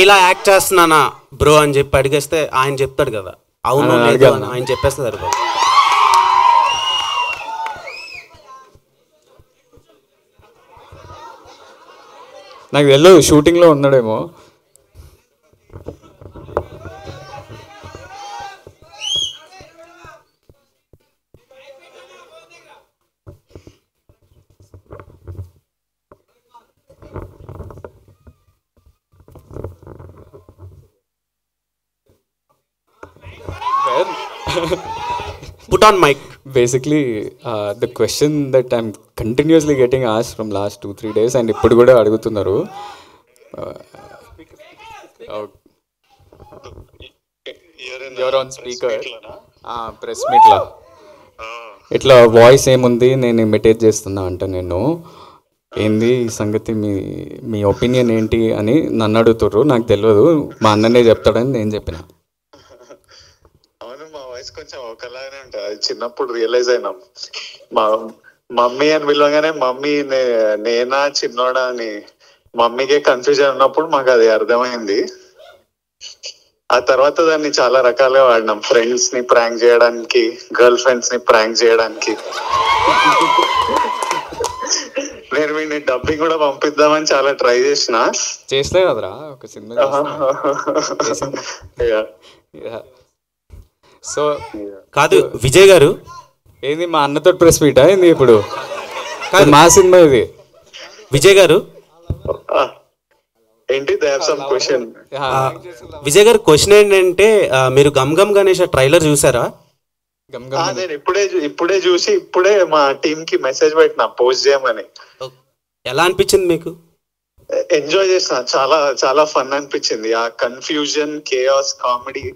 ఇలా యాక్ట్ చేస్తున్నానా బ్రో అని చెప్పి అడిగేస్తే ఆయన చెప్తాడు కదా, అవును లేదు అని ఆయన చెప్పేస్తే సరిపోదు. నాకు తెలియదు, షూటింగ్లో ఉన్నాడేమో. Put on mic. Basically, the question that I'm continuously getting asked from last 2-3 days and ఇప్పుడు కూడా అడుగుతున్నారు. You're on speaker. ప్రెస్ మీట్లో ఇట్లా వాయిస్ ఏముంది, నేను ఇమిటేట్ చేస్తున్నా అంట. నేను ఏంది ఈ సంగతి, మీ ఒపీనియన్ ఏంటి అని నన్ను అడుగుతుర్రు. నాకు తెలియదు, మా అన్ననే చెప్తాడని నేను చెప్పిన. కొంచెం ఒకలాగానే ఉంటుంది. చిన్నప్పుడు రియలైజ్ అయినాం, మా మమ్మీ అని పిలవగానే మమ్మీ నేనా చిన్నోడా అని మమ్మీకే కన్ఫ్యూజన్ ఉన్నప్పుడు మాకు అది అర్థమైంది. ఆ తర్వాత దాన్ని చాలా రకాలుగా వాడినాం. ఫ్రెండ్స్ ని ప్రాంక్ చేయడానికి, గర్ల్ ఫ్రెండ్స్ ని ప్రాంక్ చేయడానికి. నేను వీడిని డబ్బింగ్ కూడా పంపిద్దామని చాలా ట్రై చేస్తే కదరా ఒక సినిమా. సో కాదు విజయ్ గారు, ఏంది మా అన్నతో ప్రెస్ మీట్ అయింది ఇప్పుడు? మా సినిమా ఇది. విజయ్ గారు ఏంటి క్వశ్చన్? విజయ్ గారు క్వశ్చన్ ఏంటంటే, మీరు గమ్ గమ్ గణేష్ ట్రైలర్ చూసారా? నేను ఇప్పుడే చూసి ఇప్పుడే మా టీమ్ కి మెసేజ్ పెట్టినా పోస్ట్ చేయమని. ఎలా అనిపించింది మీకు? ఎంజాయ్ చేసిన, చాలా చాలా ఫన్ అనిపించింది. ఆ కన్ఫ్యూజన్, కేయాస్, కామెడీ,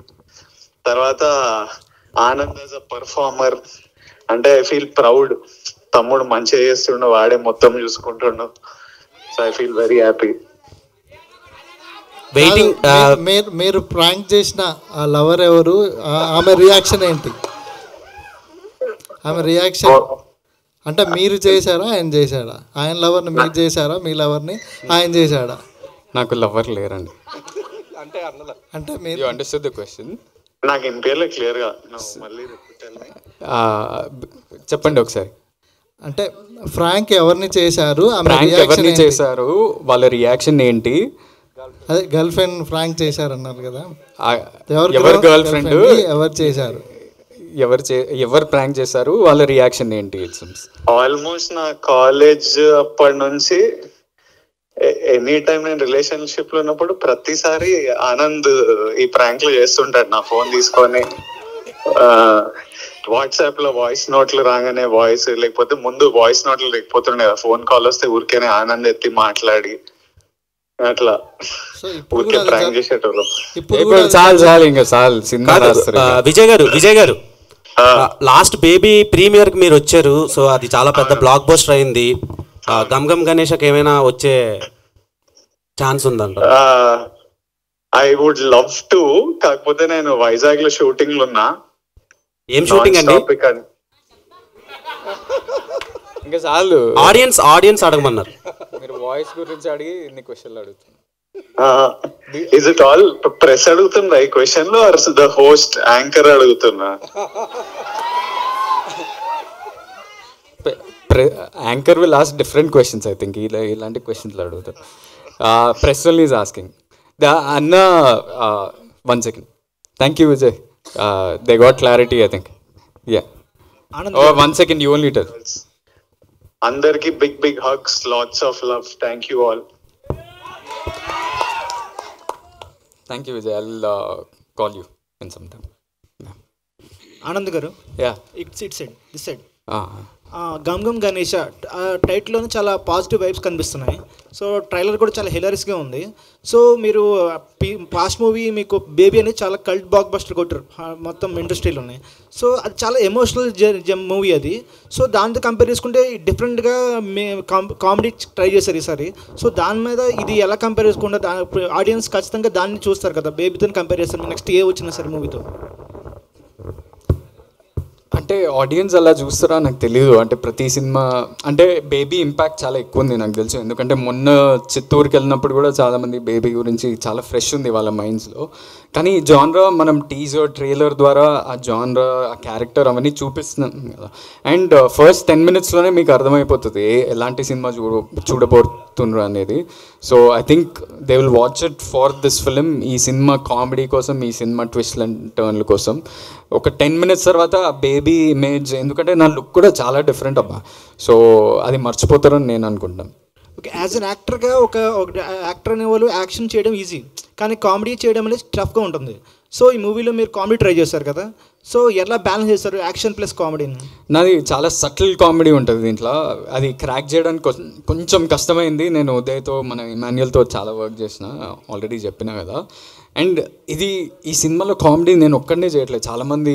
తర్వాత ఆనంద్ యాజ్ అ పర్ఫార్మర్. అంటే ఐ ఫీల్ ప్రౌడ్. తమ్ముడు మంచిగా చేస్తుండు, వాడే మొత్తం చూసుకుంటుండు. So I feel very happy. మీరు ప్రాంక్ చేసిన ఆ లవర్ ఎవరు? ఆమె రియాక్షన్ ఏంటి? ఆమె రియాక్షన్ అంటే మీరు చేశారా, ఆయన చేశాడా? ఆయన లవర్ని మీరు చేశారా, మీ లవర్ని ఆయన చేశాడా? నాకు లవర్ లేరండి. అంటే మీరు అండర్స్టాండ్ ద క్వశ్చన్? నాకు ఇంపేర్లే క్లియర్ గా మళ్ళీ చెప్పండి ఒకసారి. అంటే ఫ్రాంక్ ఎవరిని చేశారు, ఎవరిని చేశారు, వాళ్ళ రియాక్షన్ ఏంటి? అదే గర్ల్ ఫ్రెండ్ ఫ్రాంక్ చేశారు అన్నారు కదా, ఎవరు గర్ల్ ఫ్రెండ్, ఎవరు చేశారు, ఎవరు ప్రాంక్ చేశారు, వాళ్ళ రియాక్షన్ ఏంటి? ఆల్మోస్ట్ నా కాలేజ్ అప్పటి నుంచి ఎనీ టైం నేను రిలేషన్షిప్ లో ఉన్నప్పుడు ప్రతిసారి ఆనంద్ ఈ ప్రాంక్లు చేస్తుంటాడు. నా ఫోన్ తీసుకొని వాట్సాప్ లో వాయిస్ నోట్లు రాగానే వాయిస్, లేకపోతే ముందు వాయిస్ నోట్లు లేకపోతుండే కదా, ఫోన్ కాల్ వస్తే ఊరికేనే ఆనంద్ ఎత్తి మాట్లాడి అట్లా ఊరికే ప్రాంక్ చేసేటోళ్ళు. విజయ్ గారు లాస్ట్ బేబీ ప్రీమియర్ కి మీరు వచ్చారు. సో అది చాలా పెద్ద బ్లాక్ బస్టర్ అయింది. గమ్ గమ్ గణేష్కి ఏమైనా వచ్చే ఛాన్స్ ఉందంట? I would love to. కాకపోతే నేను వైజాగ్ లో షూటింగ్ లో ఉన్నా. ఏం షూటింగ్ అండి? ఇంకా చాలు, ఆడియన్స్ అడగమన్నారు. మీరు వాయిస్ గురించి అడిగి ఇన్ని క్వశ్చన్లు అడుగుతున్నారు. ఇస్ ఇట్ ఆల్ ప్రెస్ అడుగుతుందా ఈ క్వశ్చన్ లో, ఆర్ ద హోస్ట్ యాంకర్ అడుగుతున్నా? Anchor will ask different questions. I think ఇలాంటి క్వశ్చన్స్ అడుగుతారు. Press only is asking. అన్న 1 second. Thank you Vijay. They got clarity I think. Yeah 1 second, you only tell. అందరికి big big hugs, lots of love. Thank you all. Thank you Vijay. I will call you in some time. Anand గారు, yeah it's this side. Gam Gam Ganesha టైటిల్లోనే చాలా positive vibes కనిపిస్తున్నాయి. So trailer కూడా చాలా హిలరీస్గా ఉంది. So మీరు past movie మీకు బేబీ అనేది చాలా కల్ట్ బ్లాక్ బస్టర్ కొట్టారు మొత్తం ఇండస్ట్రీలోనే. సో అది చాలా ఎమోషనల్ మూవీ అది. సో దాంతో కంపేర్ చేసుకుంటే డిఫరెంట్గా కామెడీ ట్రై చేశారు ఈసారి. సో దాని మీద ఇది ఎలా కంపేర్ చేసుకుంటే ఆడియన్స్ ఖచ్చితంగా దాన్ని చూస్తారు కదా, బేబీతో కంపేర్ చేస్తారు నెక్స్ట్ ఏ వచ్చినా సరే మూవీతో. అంటే ఆడియన్స్ అలా చూస్తారా నాకు తెలియదు. అంటే ప్రతి సినిమా అంటే బేబీ ఇంపాక్ట్ చాలా ఎక్కువ ఉంది నాకు తెలుసు. ఎందుకంటే మొన్న చిత్తూరుకి వెళ్ళినప్పుడు కూడా చాలామంది బేబీ గురించి చాలా ఫ్రెష్ ఉంది వాళ్ళ మైండ్స్లో. కానీ జాన్రా మనం టీజర్ ట్రైలర్ ద్వారా ఆ జాన్రా ఆ క్యారెక్టర్ అవన్నీ చూపిస్తున్నాం కదా. అండ్ ఫస్ట్ 10 minutesలోనే మీకు అర్థమైపోతుంది ఎలాంటి సినిమా చూడబోతున్నారు అనేది. So I think they will watch it for this film. ఈ సినిమా కామెడీ కోసం, ఈ సినిమా ట్విస్ట్ అండ్ టర్న్ల కోసం. ఒక 10 minutes తర్వాత ఆ బేబీ ఇమేజ్, ఎందుకంటే నా లుక్ కూడా చాలా డిఫరెంట్ అబ్బా. సో అది మర్చిపోతారని నేను అనుకుంటాను. ఓకే, యాజ్ అన్ యాక్టర్గా ఒక యాక్టర్ అనే వాళ్ళు యాక్షన్ చేయడం ఈజీ, కానీ కామెడీ చేయడం అనేది టఫ్గా ఉంటుంది. సో ఈ మూవీలో మీరు కామెడీ ట్రై చేస్తారు కదా, సో ఎలా బ్యాలెన్స్ చేస్తారు యాక్షన్ ప్లస్ కామెడీని? నాది చాలా సటిల్ కామెడీ ఉంటుంది దీంట్లో. అది క్రాక్ చేయడానికి కొంచెం కష్టమైంది. నేను ఉదయ్తో మన ఇమాన్యుయల్తో చాలా వర్క్ చేసిన, ఆల్రెడీ చెప్పినా కదా. అండ్ ఈ సినిమాలో కామెడీ నేను ఒక్కడనే చేయట్లేదు, చాలామంది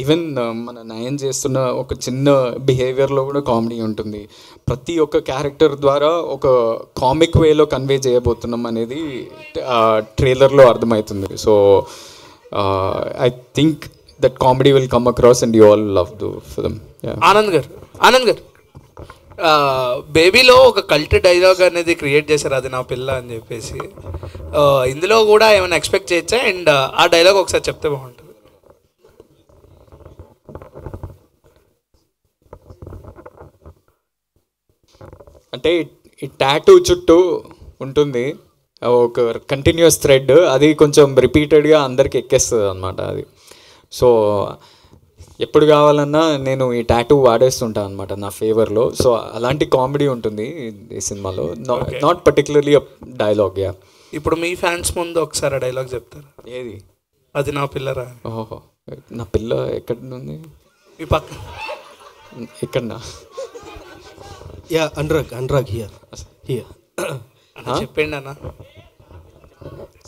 ఈవెన్ మన నయన్ చేస్తున్న ఒక చిన్న బిహేవియర్లో కూడా కామెడీ ఉంటుంది. ప్రతి ఒక్క క్యారెక్టర్ ద్వారా ఒక కామిక్ వేలో కన్వే చేయబోతున్నాం అనేది ట్రైలర్లో అర్థమవుతుంది. So I think that comedy will come across and you all love the film. Anand గారు బేబీలో ఒక కల్ట్ డైలాగ్ అనేది క్రియేట్ చేశారు, అది నా పిల్ల అని చెప్పేసి. ఇందులో కూడా ఏమైనా ఎక్స్పెక్ట్ చేయొచ్చా? అండ్ ఆ డైలాగ్ ఒకసారి చెప్తే బాగుంటుంది. అంటే ఈ టాటూ చుట్టూ ఉంటుంది ఒక కంటిన్యూస్ థ్రెడ్, అది కొంచెం రిపీటెడ్గా అందరికి ఎక్కేస్తుంది అనమాట అది. సో ఎప్పుడు కావాలన్నా నేను ఈ టాటూ వాడేస్తుంటాను అనమాట నా ఫేవర్లో. సో అలాంటి కామెడీ ఉంటుంది ఈ సినిమాలో, నాట్ పర్టికులర్లీ డైలాగ్. యా, ఇప్పుడు మీ ఫ్యాన్స్ ముందు ఒకసారి డైలాగ్ చెప్తారా? ఏది? అది నా పిల్లరా? ఓహో, నా పిల్ల ఎక్కడ ఉంది? మీ పక్క ఎక్కడన్నా? యా, అనురాగ్ హియర్ చెప్పండి అన్న.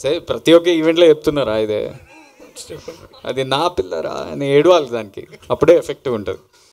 సరే, ప్రతి ఒక్క ఈవెంట్లో చెప్తున్నారా ఇదే? అది నా పిల్లరా అని ఏడవాలి దానికి, అప్పుడే ఎఫెక్టివ్ ఉంటుంది.